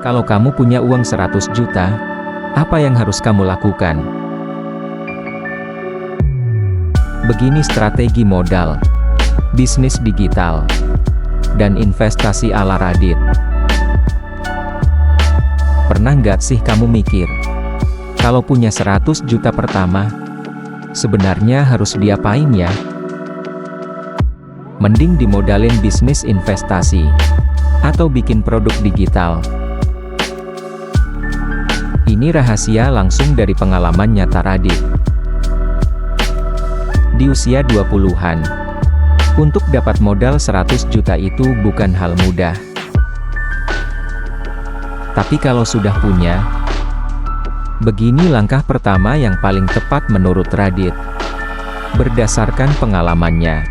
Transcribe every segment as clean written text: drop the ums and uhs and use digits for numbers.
Kalau kamu punya uang 100 juta, apa yang harus kamu lakukan? Begini strategi modal, bisnis digital, dan investasi ala Radit. Pernah nggak sih kamu mikir, kalau punya 100 juta pertama, sebenarnya harus diapain ya? Mending dimodalin bisnis investasi, atau bikin produk digital. Ini rahasia langsung dari pengalaman nyata Radit. Di usia 20-an, untuk dapat modal 100 juta itu bukan hal mudah. Tapi kalau sudah punya, begini langkah pertama yang paling tepat menurut Radit. Berdasarkan pengalamannya,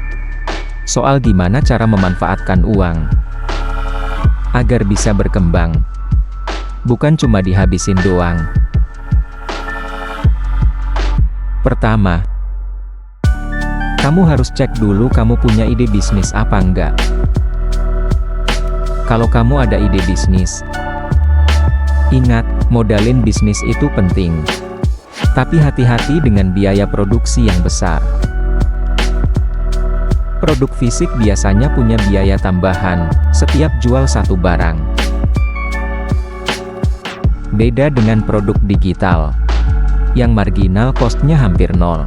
soal gimana cara memanfaatkan uang agar bisa berkembang, bukan cuma dihabisin doang. Pertama, kamu harus cek dulu kamu punya ide bisnis apa enggak. Kalau kamu ada ide bisnis, ingat, modalin bisnis itu penting. Tapi hati-hati dengan biaya produksi yang besar. Produk fisik biasanya punya biaya tambahan setiap jual satu barang. Beda dengan produk digital, yang marginal cost-nya hampir nol.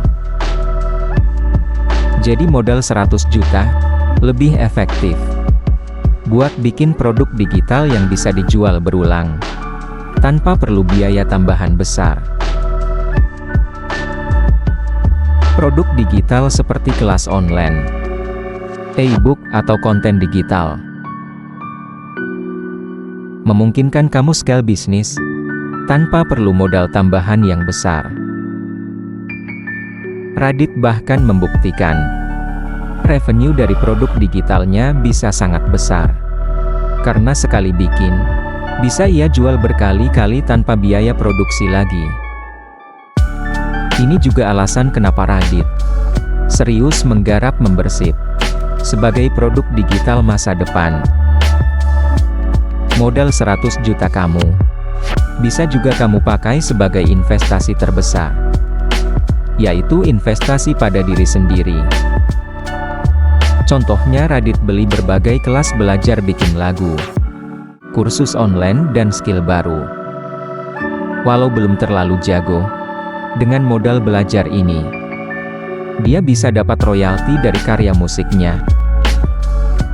Jadi modal 100 juta, lebih efektif buat bikin produk digital yang bisa dijual berulang, tanpa perlu biaya tambahan besar. Produk digital seperti kelas online, e-book atau konten digital, memungkinkan kamu scale bisnis, tanpa perlu modal tambahan yang besar. Radit bahkan membuktikan, revenue dari produk digitalnya bisa sangat besar. Karena sekali bikin, bisa ia jual berkali-kali tanpa biaya produksi lagi. Ini juga alasan kenapa Radit serius menggarap membership sebagai produk digital masa depan. Modal 100 juta kamu, bisa juga kamu pakai sebagai investasi terbesar, yaitu investasi pada diri sendiri. Contohnya Radit beli berbagai kelas belajar bikin lagu, kursus online dan skill baru. Walau belum terlalu jago, dengan modal belajar ini, dia bisa dapat royalti dari karya musiknya.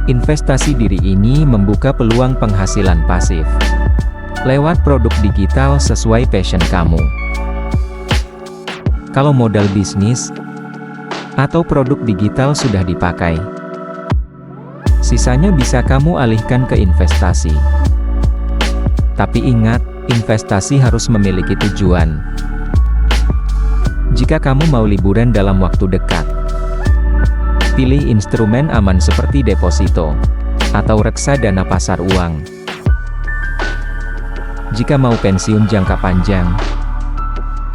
Investasi diri ini membuka peluang penghasilan pasif lewat produk digital sesuai passion kamu. Kalau modal bisnis atau produk digital sudah dipakai, sisanya bisa kamu alihkan ke investasi. Tapi ingat, investasi harus memiliki tujuan. Jika kamu mau liburan dalam waktu dekat, pilih instrumen aman seperti deposito atau reksadana pasar uang. Jika mau pensiun jangka panjang,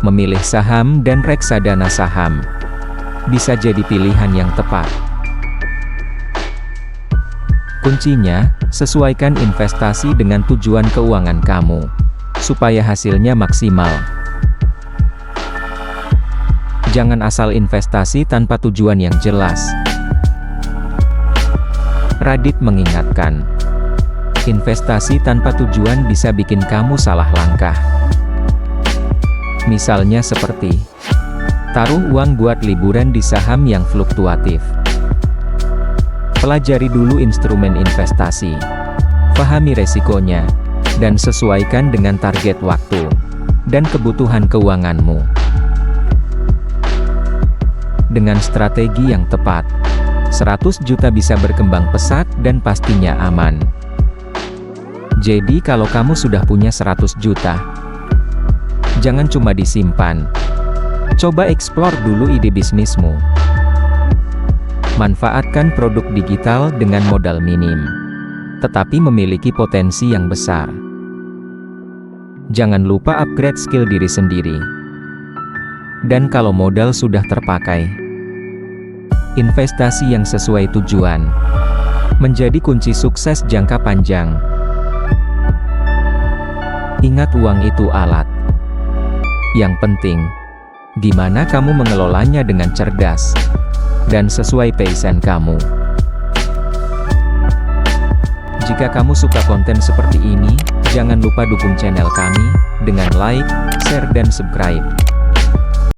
memilih saham dan reksadana saham bisa jadi pilihan yang tepat. Kuncinya, sesuaikan investasi dengan tujuan keuangan kamu, supaya hasilnya maksimal. Jangan asal investasi tanpa tujuan yang jelas. Radit mengingatkan, investasi tanpa tujuan bisa bikin kamu salah langkah. Misalnya seperti, taruh uang buat liburan di saham yang fluktuatif. Pelajari dulu instrumen investasi, pahami resikonya, dan sesuaikan dengan target waktu dan kebutuhan keuanganmu. Dengan strategi yang tepat, 100 juta bisa berkembang pesat dan pastinya aman. Jadi kalau kamu sudah punya 100 juta, jangan cuma disimpan. Coba eksplor dulu ide bisnismu. Manfaatkan produk digital dengan modal minim, tetapi memiliki potensi yang besar. Jangan lupa upgrade skill diri sendiri. Dan kalau modal sudah terpakai, investasi yang sesuai tujuan menjadi kunci sukses jangka panjang. Ingat, uang itu alat. Yang penting, gimana kamu mengelolanya dengan cerdas dan sesuai passion kamu. Jika kamu suka konten seperti ini, jangan lupa dukung channel kami dengan like, share dan subscribe.